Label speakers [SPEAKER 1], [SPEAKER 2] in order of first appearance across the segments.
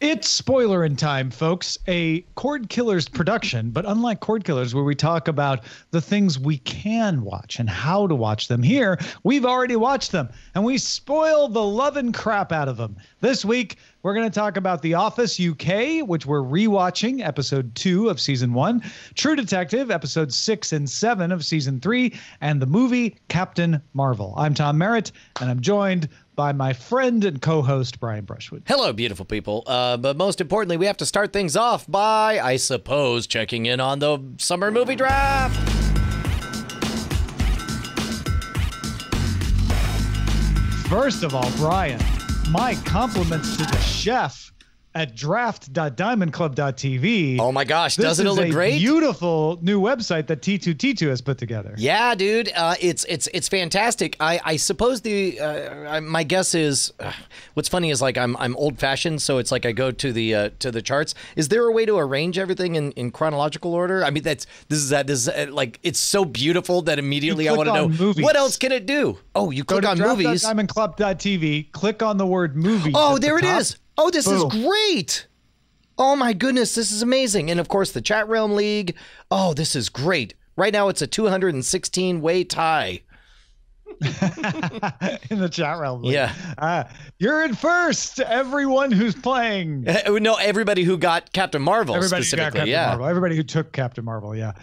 [SPEAKER 1] It's Spoilerin time, folks. A Cordkillers production, but unlike Cordkillers, where we talk about the things we can watch and how to watch them, here we've already watched them and we spoil the loving crap out of them. This week, we're going to talk about The Office UK, which we're rewatching, episode 2 of season 1, True Detective, episodes 6 and 7 of season 3, and the movie Captain Marvel. I'm Tom Merritt, and I'm joined by my friend and co-host, Brian Brushwood.
[SPEAKER 2] Hello, beautiful people. But most importantly, we have to start things off by, I suppose, checking in on the summer movie draft.
[SPEAKER 1] First of all, Brian, my compliments to the chef at draft.diamondclub.tv.
[SPEAKER 2] Oh my gosh, doesn't it look great?
[SPEAKER 1] Beautiful new website that T2T2 has put together.
[SPEAKER 2] Yeah, dude, it's fantastic. I suppose my guess is, what's funny is like I'm old fashioned, so it's like I go to the charts. Is there a way to arrange everything in chronological order? I mean, this is like it's so beautiful that immediately I want to know movies. What else can it do? Oh, you click on movies.
[SPEAKER 1] Diamondclub.tv, click on the word movies.
[SPEAKER 2] Oh, there it is. Oh, this is great. Oh, my goodness. This is amazing. And, of course, the Chat Realm League. Oh, this is great. Right now, it's a 216-way tie.
[SPEAKER 1] In the Chat Realm League.
[SPEAKER 2] Yeah.
[SPEAKER 1] You're in first. Everyone who's playing.
[SPEAKER 2] No, everybody who got Captain Marvel specifically.
[SPEAKER 1] Marvel. Everybody who took Captain Marvel. Yeah.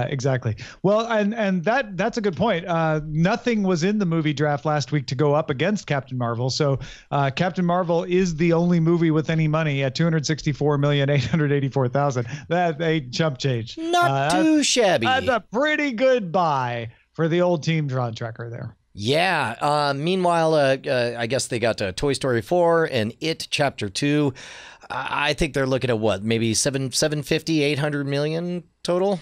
[SPEAKER 1] Exactly. Well, and that's a good point. Nothing was in the movie draft last week to go up against Captain Marvel. So Captain Marvel is the only movie with any money at $264,884,000. That a chump change.
[SPEAKER 2] Not too shabby.
[SPEAKER 1] That's a pretty good buy for the old Team Drawn Tracker there.
[SPEAKER 2] Yeah. Meanwhile, I guess they got Toy Story 4 and It Chapter 2. I think they're looking at what, maybe 750, 800 million total.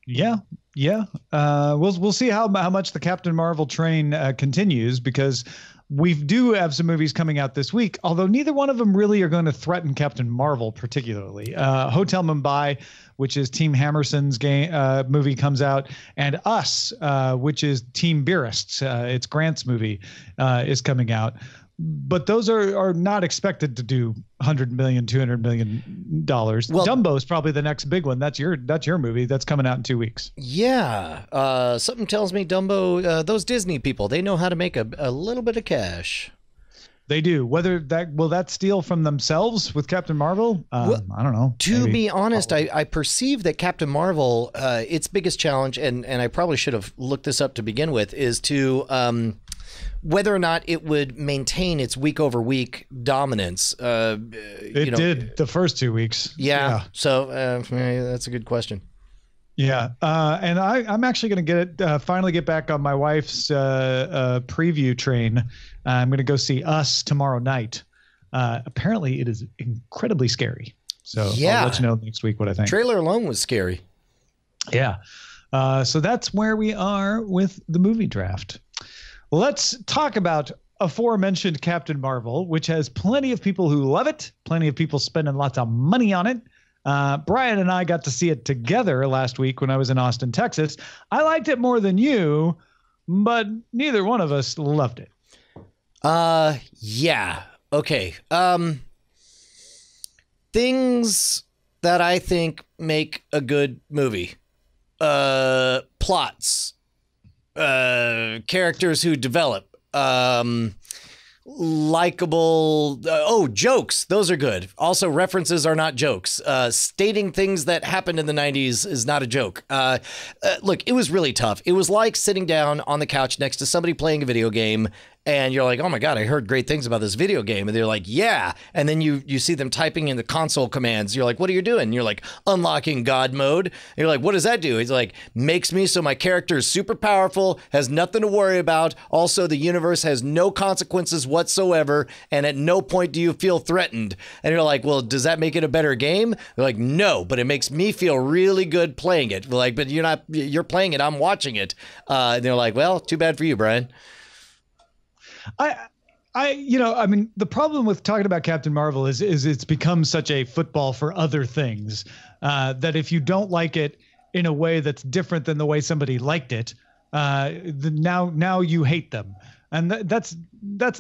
[SPEAKER 1] Yeah. We'll see how much the Captain Marvel train continues, because we do have some movies coming out this week, although neither one of them really are going to threaten Captain Marvel particularly. Hotel Mumbai, which is Team Hammerson's movie, comes out, and Us, which is Team Beerist's, it's Grant's movie, is coming out. But those are not expected to do $100 million, $200 million. Well, Dumbo is probably the next big one. That's your movie that's coming out in 2 weeks.
[SPEAKER 2] Yeah. Something tells me Dumbo, those Disney people, they know how to make a little bit of cash.
[SPEAKER 1] They do. Whether will that steal from themselves with Captain Marvel?
[SPEAKER 2] Well,
[SPEAKER 1] I don't know.
[SPEAKER 2] To be honest, I perceive that Captain Marvel, its biggest challenge, and I probably should have looked this up to begin with, is to whether or not it would maintain its week-over-week dominance.
[SPEAKER 1] It did the first 2 weeks.
[SPEAKER 2] Yeah. So that's a good question.
[SPEAKER 1] Yeah. And I'm actually going to finally get back on my wife's preview train. I'm going to go see Us tomorrow night. Apparently, it is incredibly scary. So I'll let you know next week what I think.
[SPEAKER 2] Trailer alone was scary.
[SPEAKER 1] Yeah. So that's where we are with the movie draft. Let's talk about aforementioned Captain Marvel, which has plenty of people who love it, plenty of people spending lots of money on it. Brian and I got to see it together last week when I was in Austin, Texas. I liked it more than you, but neither one of us loved it.
[SPEAKER 2] Yeah. Okay. Things that I think make a good movie. Plots. Characters who develop, likable, jokes, those are good. Also, references are not jokes. Stating things that happened in the 90s is not a joke. Look, it was really tough. It was like sitting down on the couch next to somebody playing a video game, and you're like, oh my God, I heard great things about this video game. And they're like, yeah. And then you see them typing in the console commands. You're like, what are you doing? And you're like, unlocking God mode. And you're like, what does that do? He's like, makes me so my character is super powerful, has nothing to worry about. Also, the universe has no consequences whatsoever. And at no point do you feel threatened. And you're like, well, does that make it a better game? They're like, no, but it makes me feel really good playing it. We're like, but you're playing it. I'm watching it. And they're like, well, too bad for you, Brian.
[SPEAKER 1] I mean, the problem with talking about Captain Marvel is it's become such a football for other things that if you don't like it in a way that's different than the way somebody liked it, now you hate them. And that's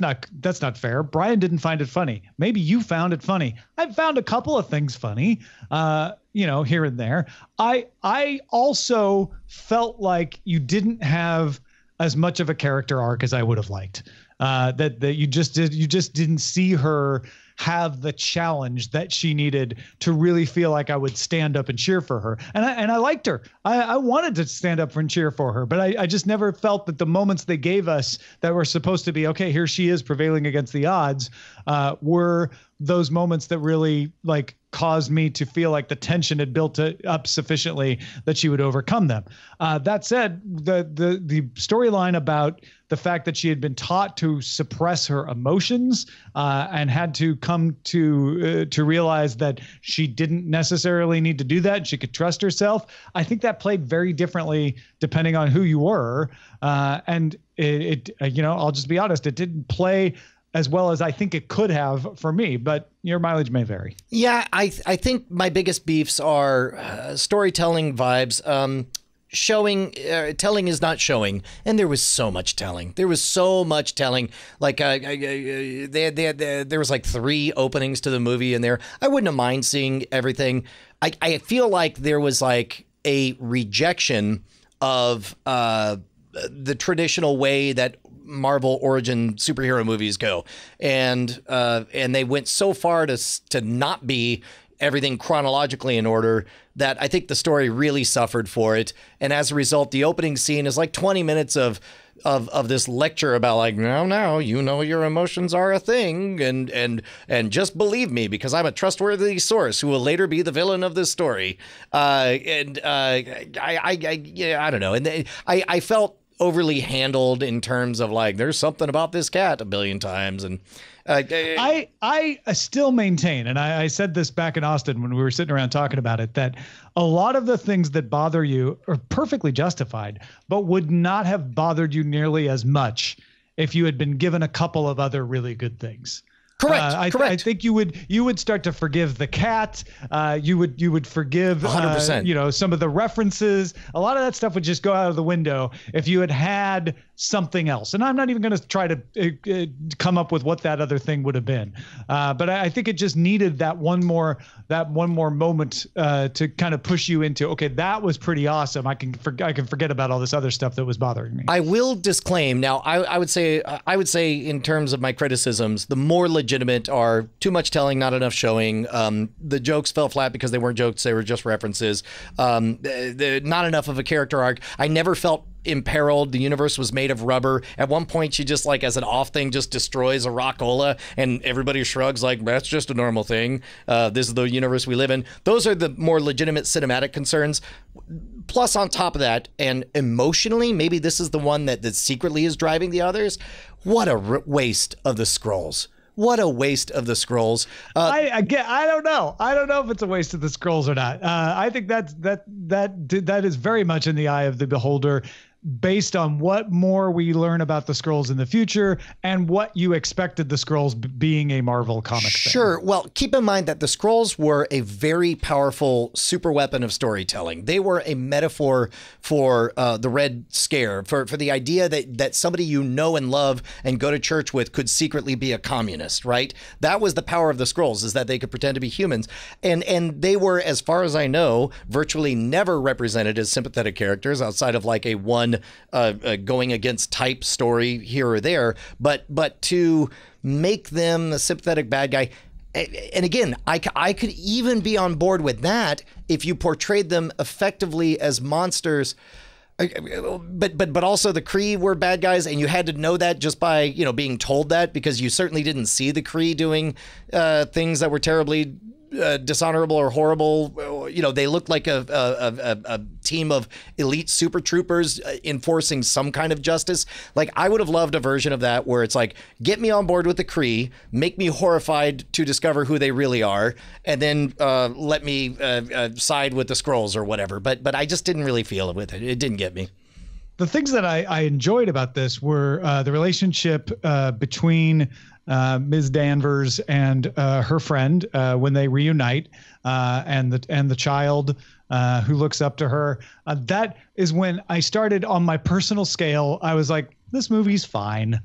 [SPEAKER 1] not fair. Brian didn't find it funny. Maybe you found it funny. I found a couple of things funny, here and there. I also felt like you didn't have as much of a character arc as I would have liked. That you just didn't see her have the challenge that she needed to really feel like I would stand up and cheer for her. And I liked her. I wanted to stand up and cheer for her, but I just never felt that the moments they gave us that were supposed to be, okay, here she is prevailing against the odds, were those moments that really like caused me to feel like the tension had built up sufficiently that she would overcome them. That said, the storyline about the fact that she had been taught to suppress her emotions and had to come to realize that she didn't necessarily need to do that and she could trust herself, I think that played very differently depending on who you were. And I'll just be honest, it didn't play as well as I think it could have for me, but your mileage may vary.
[SPEAKER 2] Yeah, I think my biggest beefs are storytelling vibes. Telling is not showing, and there was so much telling. There was so much telling. Like there was like 3 openings to the movie in there. I wouldn't have mind seeing everything. I feel like there was like a rejection of the traditional way that Marvel origin superhero movies go, and they went so far to not be everything chronologically in order that I think the story really suffered for it. And as a result, the opening scene is like 20 minutes of this lecture about like, now, your emotions are a thing, and just believe me because I'm a trustworthy source who will later be the villain of this story. I don't know. And I felt overly handled in terms of like, there's something about this cat a billion times. And
[SPEAKER 1] I still maintain, and I said this back in Austin when we were sitting around talking about it, that a lot of the things that bother you are perfectly justified, but would not have bothered you nearly as much if you had been given a couple of other really good things.
[SPEAKER 2] Correct.
[SPEAKER 1] I think you would start to forgive the cat. You would forgive
[SPEAKER 2] 100%.
[SPEAKER 1] Some of the references. A lot of that stuff would just go out of the window if you had something else. And I'm not even going to try to come up with what that other thing would have been. But I think it just needed that one more moment to kind of push you into, okay, that was pretty awesome. I can forget about all this other stuff that was bothering me.
[SPEAKER 2] I will disclaim now. I would say in terms of my criticisms, the more legitimate are too much telling, not enough showing. The jokes fell flat because they weren't jokes; they were just references. Not enough of a character arc. I never felt imperiled. The universe was made of rubber. At one point, she just like as an off thing just destroys a rockola, and everybody shrugs like that's just a normal thing. This is the universe we live in. Those are the more legitimate cinematic concerns. Plus, on top of that, and emotionally, maybe this is the one that secretly is driving the others. What a waste of the scrolls. What a waste of the scrolls.
[SPEAKER 1] I don't know. I don't know if it's a waste of the scrolls or not. I think that is very much in the eye of the beholder, based on what more we learn about the scrolls in the future and what you expected the scrolls being a Marvel comic
[SPEAKER 2] Sure.
[SPEAKER 1] thing.
[SPEAKER 2] Well, keep in mind that the scrolls were a very powerful super weapon of storytelling. They were a metaphor for the Red Scare, for the idea that somebody you know and love and go to church with could secretly be a communist, right? That was the power of the scrolls, is that they could pretend to be humans. And they were, as far as I know, virtually never represented as sympathetic characters outside of like a one going against type story here or there, but to make them a sympathetic bad guy. And again, I could even be on board with that if you portrayed them effectively as monsters. But also the Kree were bad guys, and you had to know that just by being told that, because you certainly didn't see the Kree doing things that were terribly dishonorable or horrible. They looked like a team of elite super troopers enforcing some kind of justice. Like, I would have loved a version of that where it's like, get me on board with the Kree, make me horrified to discover who they really are, and then let me side with the Skrulls or whatever. But I just didn't really feel it with it. It didn't get me.
[SPEAKER 1] The things that I enjoyed about this were the relationship between Ms. Danvers and her friend when they reunite, and the child who looks up to her. That is when I started, on my personal scale, I was like, this movie's fine.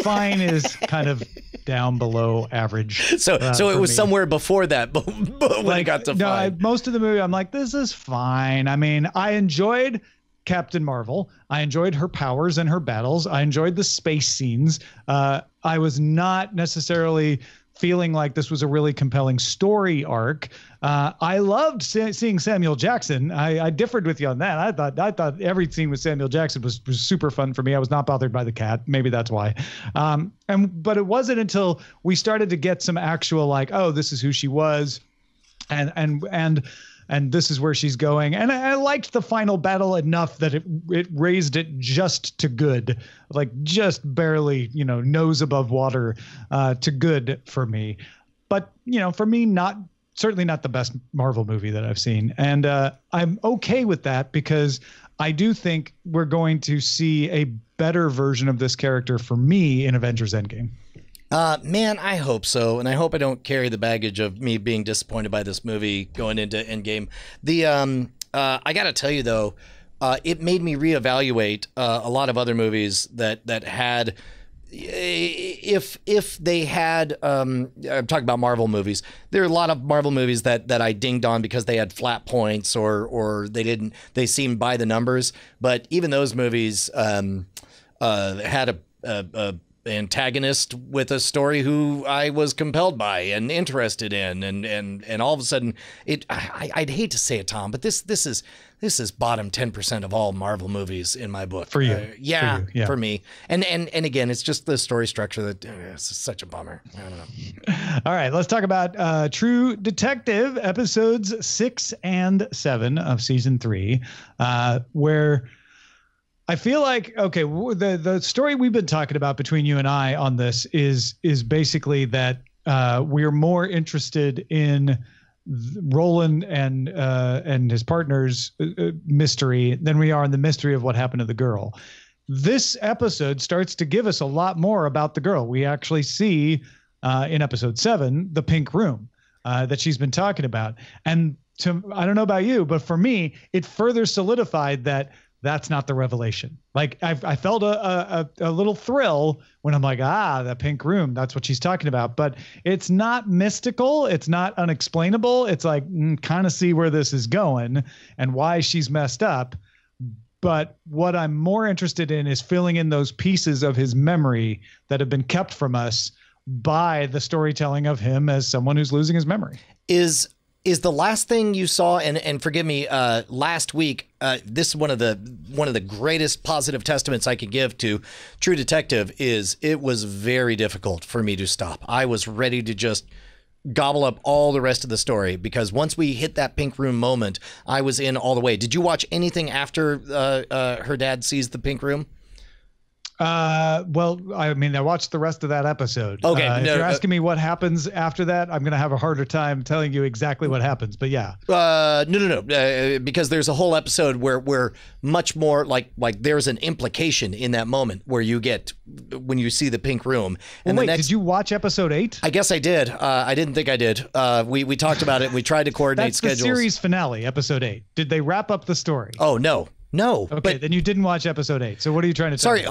[SPEAKER 1] Fine is kind of down below average.
[SPEAKER 2] So it was somewhere before that, but when it got to fine.
[SPEAKER 1] Most of the movie, I'm like, this is fine. I mean, I enjoyed Captain Marvel. I enjoyed her powers and her battles. I enjoyed the space scenes. I was not necessarily feeling like this was a really compelling story arc. I loved seeing Samuel Jackson. I differed with you on that. I thought every scene with Samuel Jackson was super fun for me. I was not bothered by the cat. Maybe that's why. But it wasn't until we started to get some actual like, oh, this is who she was, and this is where she's going. And I liked the final battle enough that it raised it just to good, like just barely, nose above water to good for me. But, for me, certainly not the best Marvel movie that I've seen. And I'm okay with that because I do think we're going to see a better version of this character for me in Avengers Endgame.
[SPEAKER 2] Man, I hope so. And I hope I don't carry the baggage of me being disappointed by this movie going into Endgame. I got to tell you, though, it made me reevaluate a lot of other movies that had, if they had, I'm talking about Marvel movies. There are a lot of Marvel movies that I dinged on because they had flat points or they seemed by the numbers. But even those movies had a antagonist with a story who I was compelled by and interested in, and all of a sudden I'd hate to say it, Tom, but this is bottom 10% of all Marvel movies in my book.
[SPEAKER 1] For you.
[SPEAKER 2] For me. And again, it's just the story structure that it's such a bummer. I don't know.
[SPEAKER 1] All right, let's talk about True Detective episodes 6 and 7 of season 3, where I feel like, okay, the story we've been talking about between you and I on this is basically that we're more interested in Roland and his partner's mystery than we are in the mystery of what happened to the girl. This episode starts to give us a lot more about the girl. We actually see in episode 7 the pink room that she's been talking about. And I don't know about you, but for me, it further solidified that that's not the revelation. Like I felt a little thrill when I'm like, the pink room, that's what she's talking about. But it's not mystical. It's not unexplainable. It's like, kind of see where this is going and why she's messed up. But what I'm more interested in is filling in those pieces of his memory that have been kept from us by the storytelling of him as someone who's losing his memory.
[SPEAKER 2] Is the last thing you saw, and forgive me, last week, this is one of the greatest positive testaments I could give to True Detective is it was very difficult for me to stop. I was ready to just gobble up all the rest of the story because once we hit that pink room moment, I was in all the way. Did you watch anything after her dad sees the pink room?
[SPEAKER 1] Well, I mean, I watched the rest of that episode.
[SPEAKER 2] Okay.
[SPEAKER 1] If you're asking me what happens after that, I'm going to have a harder time telling you exactly what happens, but yeah.
[SPEAKER 2] No. Because there's a whole episode where much more like there's an implication in that moment where you get when you see the pink room. And
[SPEAKER 1] wait, did you watch episode 8?
[SPEAKER 2] I guess I did. I didn't think I did. We talked about it. We tried to coordinate schedules.
[SPEAKER 1] That's the series finale, episode 8. Did they wrap up the story?
[SPEAKER 2] Oh, no. Okay,
[SPEAKER 1] but then you didn't watch episode 8. So what are you trying to tell me?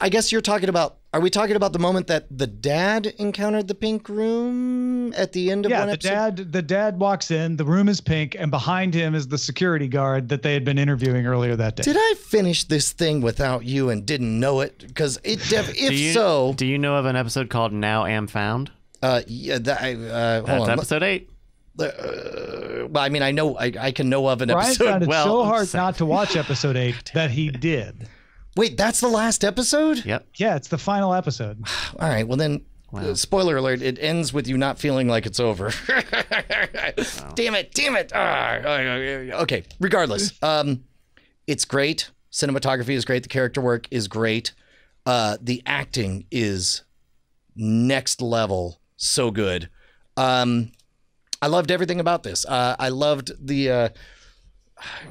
[SPEAKER 2] I guess you're talking about. Are we talking about the moment that the dad encountered the pink room at the end of one episode?
[SPEAKER 1] Yeah, the dad walks in. The room is pink, and behind him is the security guard that they had been interviewing earlier that day.
[SPEAKER 2] Did I finish this thing without you and didn't know it? Because
[SPEAKER 3] do you know of an episode called Now Am Found?
[SPEAKER 2] Yeah,
[SPEAKER 3] that's episode 8.
[SPEAKER 2] Well, I mean, I know I can know of an episode.
[SPEAKER 1] Brian found it so hard not to watch episode 8 that he did.
[SPEAKER 2] Wait, that's the last episode?
[SPEAKER 3] Yep.
[SPEAKER 1] Yeah, it's the final episode.
[SPEAKER 2] All right, well then, spoiler alert, it ends with you not feeling like it's over. Damn it. Okay, regardless. It's great. Cinematography is great. The character work is great. The acting is next level. So good. I loved everything about this. I loved the,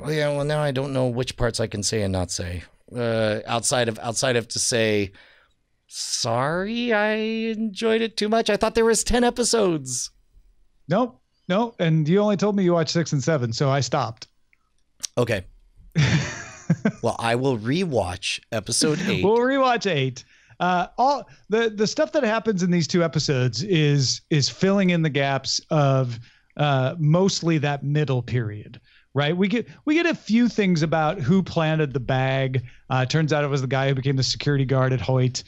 [SPEAKER 2] now I don't know which parts I can say and not say. Outside of to say, sorry, I enjoyed it too much. I thought there was 10 episodes.
[SPEAKER 1] Nope. And you only told me you watched 6 and 7, so I stopped.
[SPEAKER 2] Okay. Well, I will rewatch episode 8.
[SPEAKER 1] We'll rewatch 8. All the stuff that happens in these two episodes is filling in the gaps of mostly that middle period. Right. We get a few things about who planted the bag. Turns out it was the guy who became the security guard at Hoyt.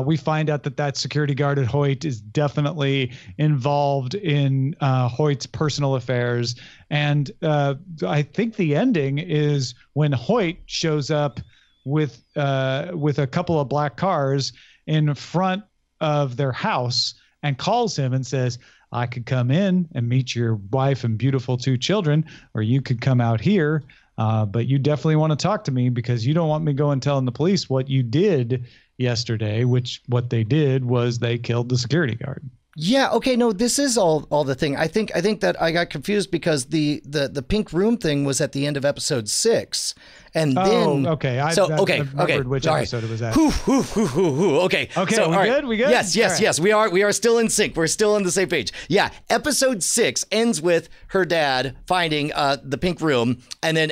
[SPEAKER 1] We find out that security guard at Hoyt is definitely involved in Hoyt's personal affairs. And I think the ending is when Hoyt shows up with a couple of black cars in front of their house and calls him and says, I could come in and meet your wife and beautiful two children, or you could come out here. But you definitely want to talk to me because you don't want me going telling the police what you did yesterday, which what they did was they killed the security guard.
[SPEAKER 2] Yeah. Okay. No, this is all the thing. I think that I got confused because the pink room thing was at the end of episode 6. And then,
[SPEAKER 1] okay. I remembered which episode it was at.
[SPEAKER 2] Okay.
[SPEAKER 1] Okay.
[SPEAKER 2] So,
[SPEAKER 1] we good? We good?
[SPEAKER 2] Yes. We are still in sync. We're still on the same page. Yeah. Episode 6 ends with her dad finding the pink room and then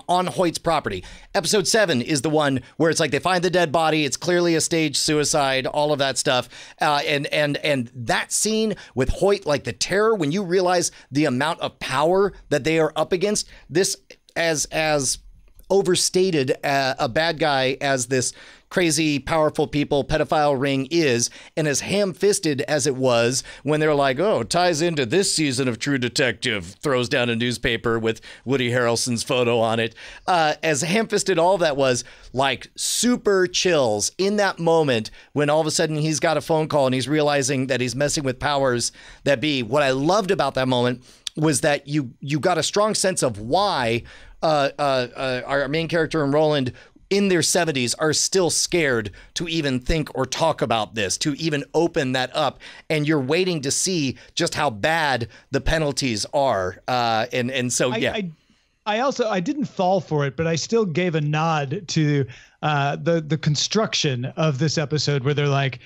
[SPEAKER 2] on Hoyt's property. Episode 7 is the one where it's like they find the dead body. It's clearly a staged suicide. All of that stuff. And that scene with Hoyt, like the terror when you realize the amount of power that they are up against. This as overstated a bad guy as this crazy, powerful people pedophile ring is, and as ham-fisted as it was when they're like, oh, ties into this season of True Detective, throws down a newspaper with Woody Harrelson's photo on it. As ham-fisted all that was, like super chills in that moment when all of a sudden he's got a phone call and he's realizing that he's messing with powers that be. What I loved about that moment was that you got a strong sense of why our main character and Roland in their 70s are still scared to even think or talk about this, to even open that up. And you're waiting to see just how bad the penalties are. And so, yeah.
[SPEAKER 1] I didn't fall for it, but I still gave a nod to the construction of this episode where they're like,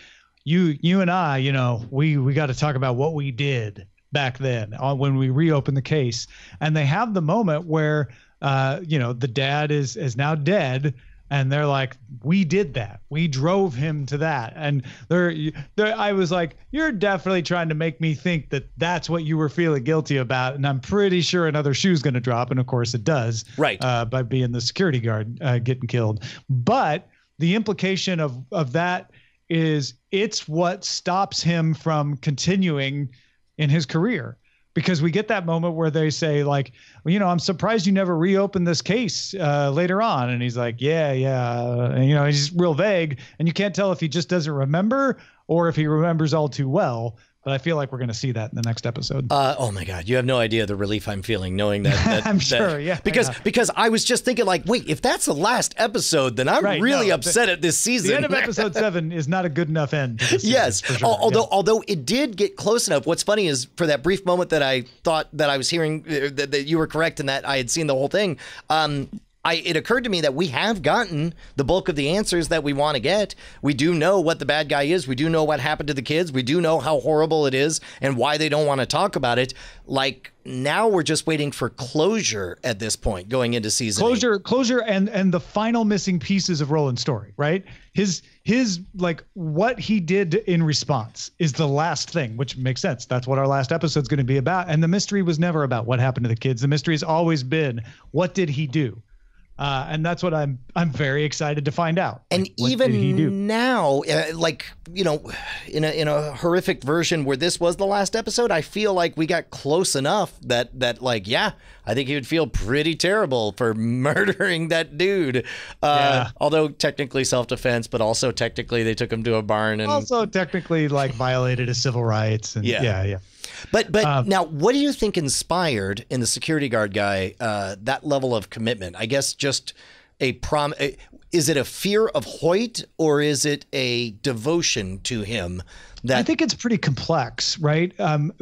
[SPEAKER 1] you and I, we got to talk about what we did back then when we reopened the case. And they have the moment where the dad is now dead, and they're like, we did that. We drove him to that. And I was like, you're definitely trying to make me think that that's what you were feeling guilty about. And I'm pretty sure another shoe's going to drop. And of course it does. Right. By being the security guard getting killed. But the implication of that is it's what stops him from continuing in his career. Because we get that moment where they say, like, well, I'm surprised you never reopened this case later on. And he's like, yeah. And, he's real vague. And you can't tell if he just doesn't remember or if he remembers all too well. But I feel like we're going to see that in the next episode.
[SPEAKER 2] Oh, my God. You have no idea the relief I'm feeling knowing that.
[SPEAKER 1] I'm sure, yeah.
[SPEAKER 2] Because I was just thinking, like, wait, if that's the last episode, then I'm really upset at this season.
[SPEAKER 1] The end of episode 7 is not a good enough end. To
[SPEAKER 2] yes.
[SPEAKER 1] For sure.
[SPEAKER 2] Although it did get close enough. What's funny is for that brief moment that I thought that I was hearing that you were correct and that I had seen the whole thing, it occurred to me that we have gotten the bulk of the answers that we want to get. We do know what the bad guy is. We do know what happened to the kids. We do know how horrible it is and why they don't want to talk about it. Like, now we're just waiting for closure at this point going into season 8.
[SPEAKER 1] Closure and the final missing pieces of Roland's story, right? His like what he did in response is the last thing, which makes sense. That's what our last episode's going to be about. And the mystery was never about what happened to the kids. The mystery has always been, what did he do? And that's what I'm very excited to find out.
[SPEAKER 2] And even now, in a horrific version where this was the last episode, I feel like we got close enough that I think he would feel pretty terrible for murdering that dude. Although technically self-defense, but also technically they took him to a barn and
[SPEAKER 1] also technically like violated his civil rights. And yeah.
[SPEAKER 2] But now, what do you think inspired in the security guard guy that level of commitment? I guess just is it a fear of Hoyt or is it a devotion to him?
[SPEAKER 1] I think it's pretty complex, right?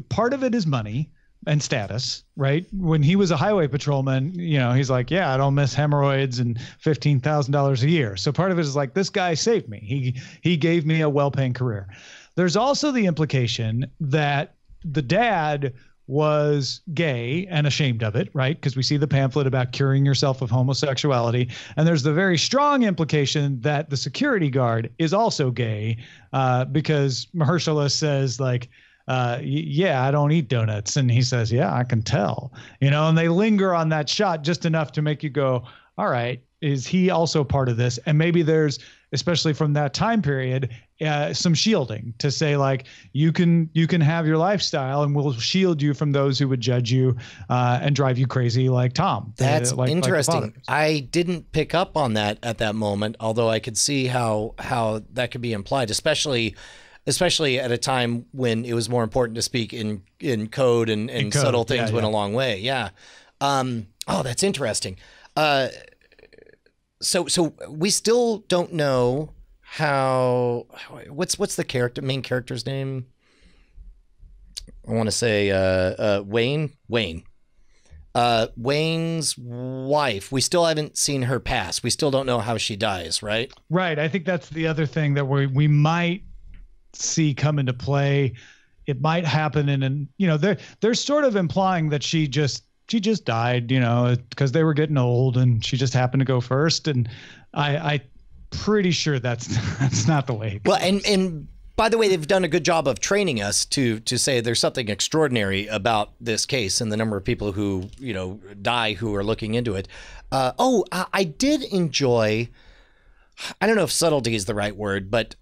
[SPEAKER 1] Part of it is money and status, right? When he was a highway patrolman, he's like, I don't miss hemorrhoids and $15,000 a year. So part of it is like, this guy saved me. He gave me a well-paying career. There's also the implication that the dad was gay and ashamed of it, right? Because we see the pamphlet about curing yourself of homosexuality. And there's the very strong implication that the security guard is also gay, because Mahershala says, like, yeah, I don't eat donuts. And he says, yeah, I can tell, and they linger on that shot just enough to make you go, all right, is he also part of this? And maybe there's, especially from that time period, some shielding to say, like, you can have your lifestyle and we'll shield you from those who would judge you and drive you crazy, like Tom.
[SPEAKER 2] That's
[SPEAKER 1] like
[SPEAKER 2] interesting.
[SPEAKER 1] Like
[SPEAKER 2] I didn't pick up on that at that moment, although I could see how that could be implied, especially at a time when it was more important to speak in code and code. Subtle things went a long way. Yeah. That's interesting. So we still don't know what's the main character's name? I want to say Wayne. Wayne's wife. We still haven't seen her pass. We still don't know how she dies, right?
[SPEAKER 1] Right. I think that's the other thing that we might see come into play. It might happen they're sort of implying that she just died, because they were getting old and she just happened to go first. And I pretty sure that's not the way.
[SPEAKER 2] Well, and by the way, they've done a good job of training us to say there's something extraordinary about this case and the number of people who, die who are looking into it. I did enjoy, I don't know if subtlety is the right word, but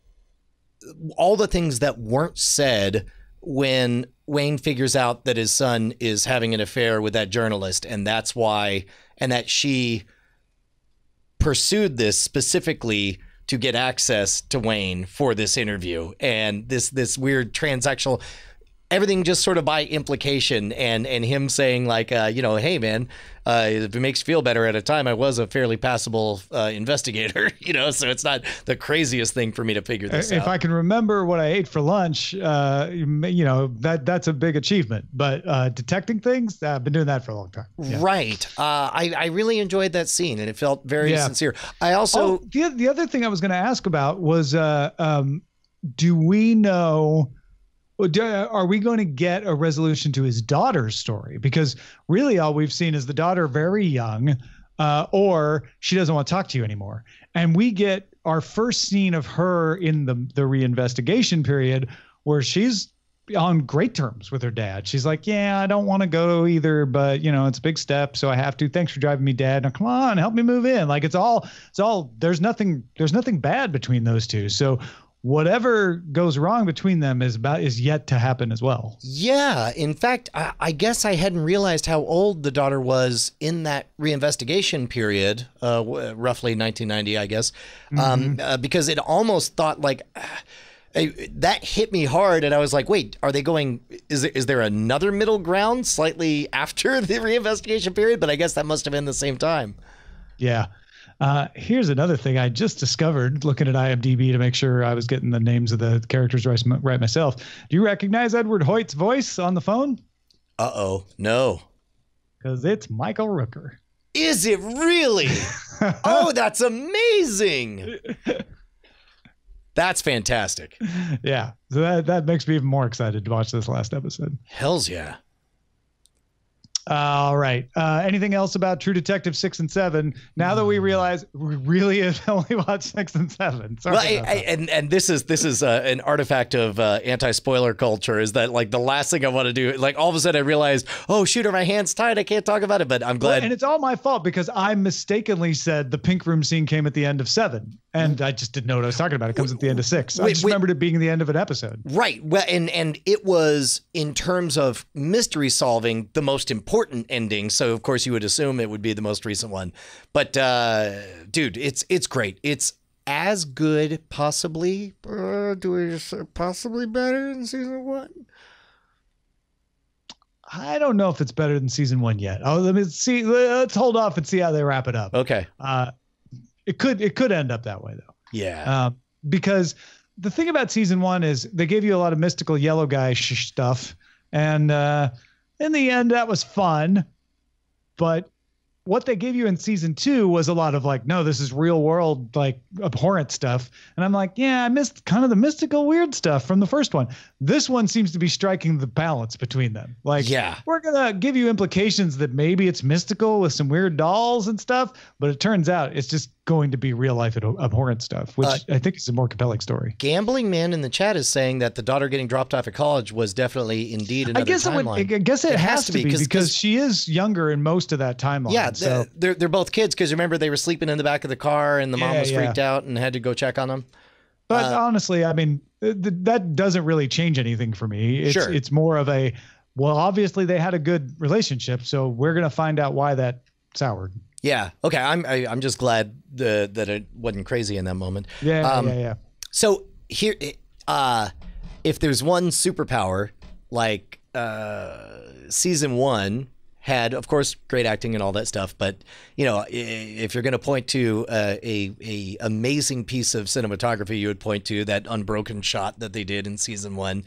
[SPEAKER 2] all the things that weren't said when Wayne figures out that his son is having an affair with that journalist, and that's why, and that she pursued this specifically to get access to Wayne for this interview, and this weird transactional, everything just sort of by implication, and him saying, like, hey man, if it makes you feel better, at a time I was a fairly passable investigator, so it's not the craziest thing for me to figure this out.
[SPEAKER 1] If I can remember what I ate for lunch, that's a big achievement. But detecting things, I've been doing that for a long time. Yeah.
[SPEAKER 2] Right. I really enjoyed that scene, and it felt very sincere. I also
[SPEAKER 1] the other thing I was going to ask about was, do we know? Are we going to get a resolution to his daughter's story? Because really all we've seen is the daughter very young, or she doesn't want to talk to you anymore. And we get our first scene of her in the reinvestigation period where she's on great terms with her dad. She's like, yeah, I don't want to go either, but it's a big step, so I have to. Thanks for driving me, Dad. Now come on, help me move in. Like it's all there's nothing bad between those two. So whatever goes wrong between them is yet to happen as well.
[SPEAKER 2] Yeah. In fact, I guess I hadn't realized how old the daughter was in that reinvestigation period, roughly 1990, I guess, because it almost thought like that hit me hard. And I was like, wait, are they going, is there another middle ground slightly after the reinvestigation period? But I guess that must have been the same time.
[SPEAKER 1] Yeah. Here's another thing I just discovered looking at IMDb to make sure I was getting the names of the characters right myself. Do you recognize Edward Hoyt's voice on the phone?
[SPEAKER 2] Uh-oh, no.
[SPEAKER 1] Because it's Michael Rooker.
[SPEAKER 2] Is it really? Oh, that's amazing. That's fantastic.
[SPEAKER 1] Yeah, so that makes me even more excited to watch this last episode.
[SPEAKER 2] Hells yeah.
[SPEAKER 1] All right. Anything else about True Detective 6 and 7? Now that we realize we really have only watched 6 and 7. Sorry.
[SPEAKER 2] Well, and this is an artifact of anti-spoiler culture. Is that like the last thing I want to do? Like all of a sudden I realized, oh shoot, are my hands tied? I can't talk about it. But I'm glad.
[SPEAKER 1] Well, and it's all my fault because I mistakenly said the pink room scene came at the end of 7, and I just didn't know what I was talking about. It comes at the end of 6. I just remembered it being the end of an episode.
[SPEAKER 2] Right. Well, and it was, in terms of mystery solving, the most important ending, so of course you would assume it would be the most recent one. But dude, it's great. It's as good, possibly possibly better than season 1.
[SPEAKER 1] I don't know if it's better than season 1 yet. Let's hold off and see how they wrap it up.
[SPEAKER 2] Okay.
[SPEAKER 1] It could end up that way though.
[SPEAKER 2] Yeah.
[SPEAKER 1] Because the thing about season 1 is they gave you a lot of mystical yellow guy stuff, and in the end, that was fun, but what they gave you in season 2 was a lot of like, no, this is real world, like abhorrent stuff. And I'm like, yeah, I missed kind of the mystical weird stuff from the first one. This one seems to be striking the balance between them. Like,
[SPEAKER 2] yeah,
[SPEAKER 1] we're going to give you implications that maybe it's mystical with some weird dolls and stuff, but it turns out it's just going to be real life abhorrent stuff, which I think is a more compelling story.
[SPEAKER 2] Gambling Man in the chat is saying that the daughter getting dropped off at college was definitely indeed another timeline.
[SPEAKER 1] I guess it has to be because she is younger in most of that timeline.
[SPEAKER 2] Yeah,
[SPEAKER 1] so.
[SPEAKER 2] they're both kids because remember they were sleeping in the back of the car and the mom was freaked out and had to go check on them.
[SPEAKER 1] But honestly, I mean, that doesn't really change anything for me. It's more of a, well, obviously they had a good relationship, so we're going to find out why that soured.
[SPEAKER 2] Yeah. Okay. I'm just glad that it wasn't crazy in that moment.
[SPEAKER 1] Yeah.
[SPEAKER 2] So here, if there's one superpower, like season 1 had, of course, great acting and all that stuff, but you know, if you're going to point to a amazing piece of cinematography, you would point to that unbroken shot that they did in season 1.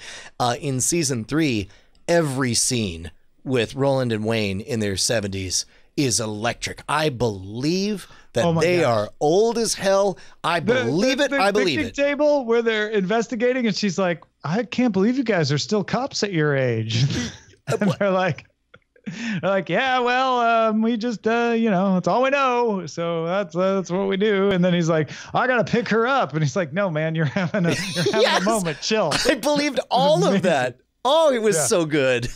[SPEAKER 2] In season 3, every scene with Roland and Wayne in their 70s is electric. I believe that they are old as hell. I believe it. I believe it.
[SPEAKER 1] Table where they're investigating, and she's like, "I can't believe you guys are still cops at your age." And they're like, "Yeah, well, we just, you know, it's all we know. So that's what we do." And then he's like, "I gotta pick her up," and he's like, "No, man, you're having a moment. Chill."
[SPEAKER 2] I believed all of that. Oh, it was so good.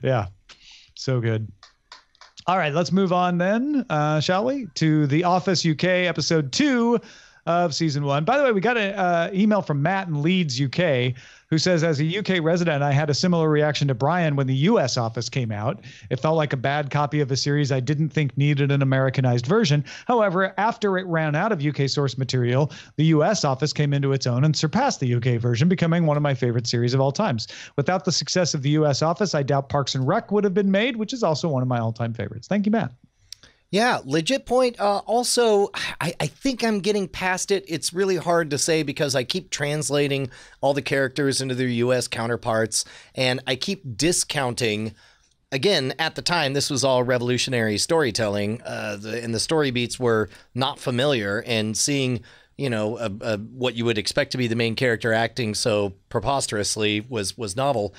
[SPEAKER 1] Yeah, so good. All right, let's move on then, shall we, to The Office UK episode 2 of season 1. By the way, we got an email from Matt in Leeds, UK, who says, as a UK resident, I had a similar reaction to Brian when the US Office came out. It felt like a bad copy of a series I didn't think needed an Americanized version. However, after it ran out of UK source material, the US Office came into its own and surpassed the UK version, becoming one of my favorite series of all times. Without the success of the US Office, I doubt Parks and Rec would have been made, which is also one of my all-time favorites. Thank you, Matt.
[SPEAKER 2] Yeah, legit point. Also, I think I'm getting past it. It's really hard to say because I keep translating all the characters into their U.S. counterparts, and I keep discounting. Again, at the time, this was all revolutionary storytelling, and the story beats were not familiar, and seeing, you know, what you would expect to be the main character acting so preposterously was novel.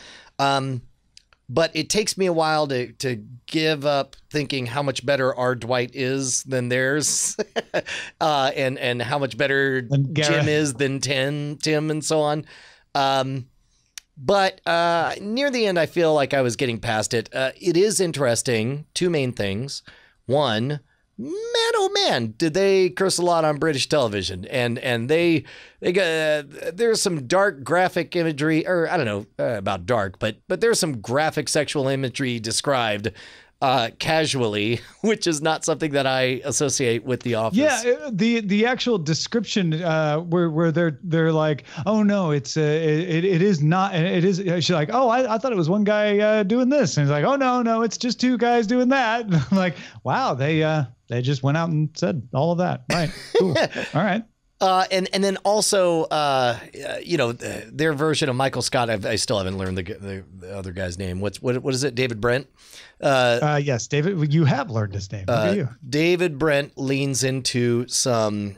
[SPEAKER 2] But it takes me a while to give up thinking how much better our Dwight is than theirs, and how much better Jim is than Tim, and so on. But near the end, I feel like I was getting past it. It is interesting. Two main things. One, man, oh man, did they curse a lot on British television? And they got there's some dark graphic imagery, or I don't know about dark, but there's some graphic sexual imagery described casually, which is not something that I associate with The Office.
[SPEAKER 1] Yeah, the actual description where they're like, oh no, it is not, it is. She's like, oh, I thought it was one guy doing this, and he's like, oh no, it's just two guys doing that. And I'm like, wow, they just went out and said all of that. Right, cool, all right.
[SPEAKER 2] And then also, you know, their version of Michael Scott. I still haven't learned the other guy's name. What is it? David Brent.
[SPEAKER 1] Yes, David. You have learned his name. What do you?
[SPEAKER 2] David Brent leans into some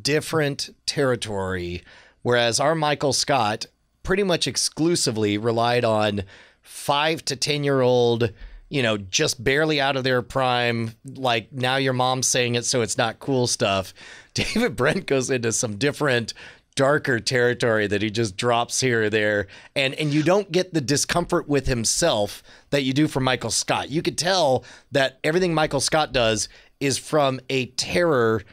[SPEAKER 2] different territory, whereas our Michael Scott pretty much exclusively relied on 5 to 10-year-old. You know, just barely out of their prime, like now your mom's saying it, so it's not cool stuff. David Brent goes into some different, darker territory that he just drops here or there. And you don't get the discomfort with himself that you do from Michael Scott. You could tell that everything Michael Scott does is from a terror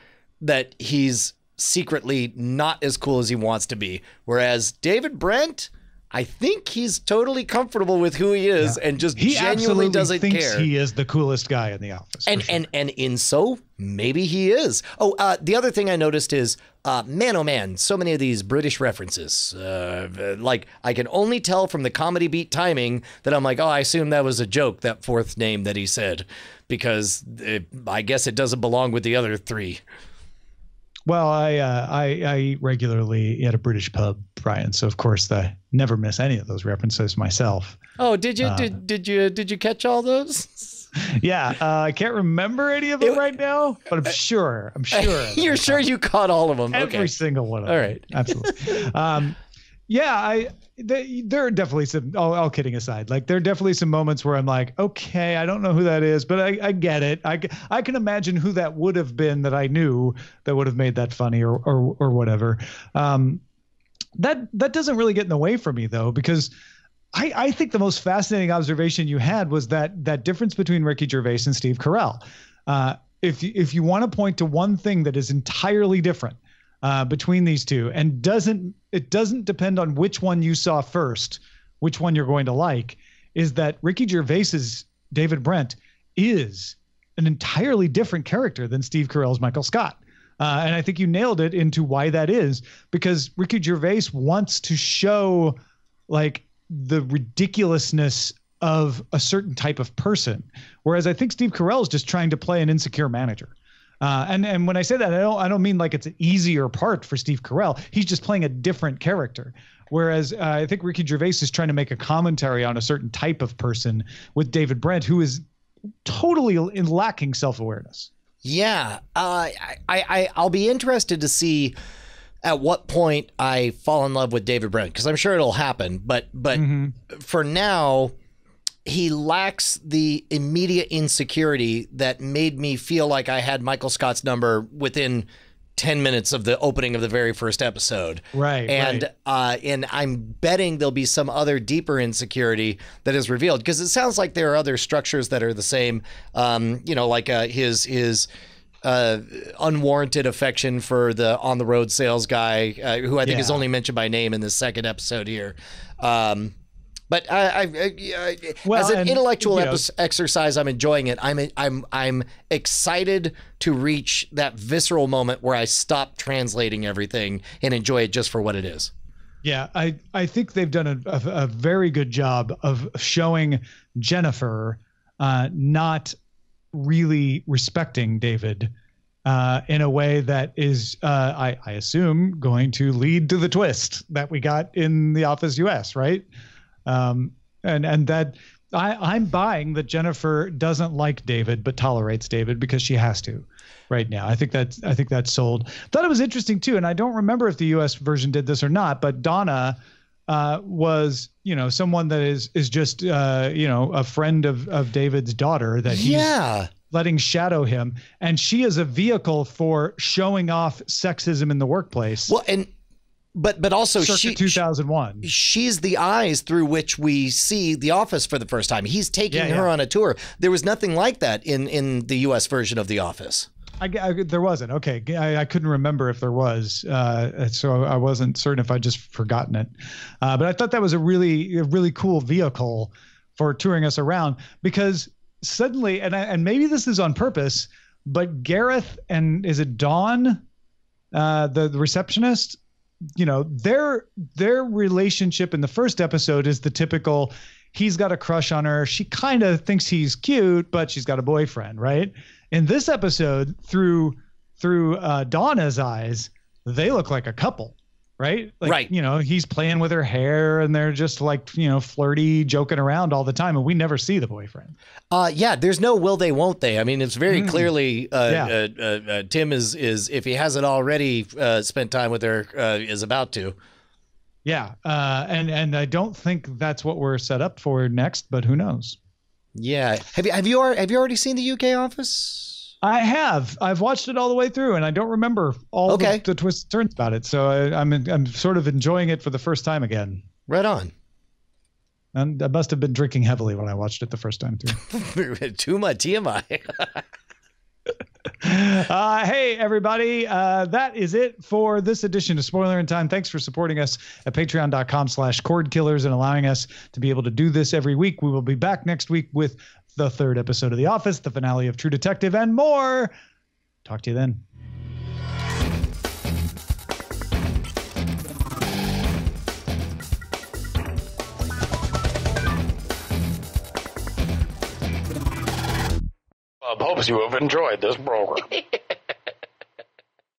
[SPEAKER 2] that he's secretly not as cool as he wants to be. Whereas David Brent, I think he's totally comfortable with who he is, and just genuinely doesn't care. He
[SPEAKER 1] thinks he is the coolest guy in the office.
[SPEAKER 2] And in so, maybe he is. Oh, the other thing I noticed is, man, oh man, so many of these British references. Like, I can only tell from the comedy beat timing that I'm like, oh, I assume that was a joke, that fourth name that he said, because I guess it doesn't belong with the other three.
[SPEAKER 1] Well, I eat regularly at a British pub, Brian. So of course I never miss any of those references myself.
[SPEAKER 2] Oh, did you? Did you catch all those?
[SPEAKER 1] Yeah, I can't remember any of them right now, but I'm sure.
[SPEAKER 2] You're sure you caught all of them?
[SPEAKER 1] Every single one of them.
[SPEAKER 2] All right.
[SPEAKER 1] Absolutely. There are definitely some, all kidding aside, like there are definitely some moments where I'm like, okay, I don't know who that is, but I get it. I can imagine who that would have been that I knew that would have made that funny or whatever. That doesn't really get in the way for me though, because I think the most fascinating observation you had was that difference between Ricky Gervais and Steve Carell. If you want to point to one thing that is entirely different between these two, and it doesn't depend on which one you saw first, which one you're going to like, is that Ricky Gervais's David Brent is an entirely different character than Steve Carell's Michael Scott. And I think you nailed it into why that is, because Ricky Gervais wants to show like the ridiculousness of a certain type of person, whereas I think Steve Carell is just trying to play an insecure manager. And when I say that, I don't mean like it's an easier part for Steve Carell. He's just playing a different character. Whereas I think Ricky Gervais is trying to make a commentary on a certain type of person with David Brent, who is totally lacking self-awareness. Yeah,
[SPEAKER 2] I'll be interested to see at what point I fall in love with David Brent, because I'm sure it'll happen. But for now, he lacks the immediate insecurity that made me feel like I had Michael Scott's number within 10 minutes of the opening of the very first episode.
[SPEAKER 1] Right.
[SPEAKER 2] And I'm betting there'll be some other deeper insecurity that is revealed, because it sounds like there are other structures that are the same, like his unwarranted affection for the on the road sales guy, who I think is only mentioned by name in the second episode here. But as an intellectual exercise, I'm enjoying it. I'm excited to reach that visceral moment where I stop translating everything and enjoy it just for what it is.
[SPEAKER 1] Yeah, I think they've done a very good job of showing Jennifer not really respecting David in a way that is, I assume, going to lead to the twist that we got in The Office US, right? And that I'm buying that Jennifer doesn't like David but tolerates David because she has to right now. I think that's sold. Thought it was interesting too, and I don't remember if the US version did this or not, but Donna was, someone that is just a friend of David's daughter that he's letting shadow him, and she is a vehicle for showing off sexism in the workplace.
[SPEAKER 2] Well, but also
[SPEAKER 1] circa 2001.
[SPEAKER 2] She's the eyes through which we see The Office for the first time. He's taking her on a tour. There was nothing like that in the US version of The Office.
[SPEAKER 1] There wasn't. Okay. I couldn't remember if there was. So I wasn't certain if I'd just forgotten it. But I thought that was a really cool vehicle for touring us around, because suddenly, and maybe this is on purpose, but Gareth and is it Dawn, the receptionist, their relationship in the first episode is the typical, he's got a crush on her. She kind of thinks he's cute, but she's got a boyfriend, right? In this episode, through Donna's eyes, they look like a couple, right?
[SPEAKER 2] Right.
[SPEAKER 1] He's playing with her hair and they're just like, flirty, joking around all the time. And we never see the boyfriend.
[SPEAKER 2] There's no will they, won't they. I mean, it's very clearly Tim is if he hasn't already spent time with her, is about to.
[SPEAKER 1] Yeah. And I don't think that's what we're set up for next, but who knows?
[SPEAKER 2] Yeah. Have you already seen the UK Office?
[SPEAKER 1] I have. I've watched it all the way through, and I don't remember all the twists and turns about it. So I'm sort of enjoying it for the first time again.
[SPEAKER 2] Right on.
[SPEAKER 1] And I must have been drinking heavily when I watched it the first time through.
[SPEAKER 2] Too much TMI.
[SPEAKER 1] Hey, everybody. That is it for this edition of Spoilerin Time. Thanks for supporting us at patreon.com/Cordkillers and allowing us to be able to do this every week. We will be back next week with the third episode of The Office, the finale of True Detective, and more. Talk to you then.
[SPEAKER 4] Hopes you have enjoyed this program.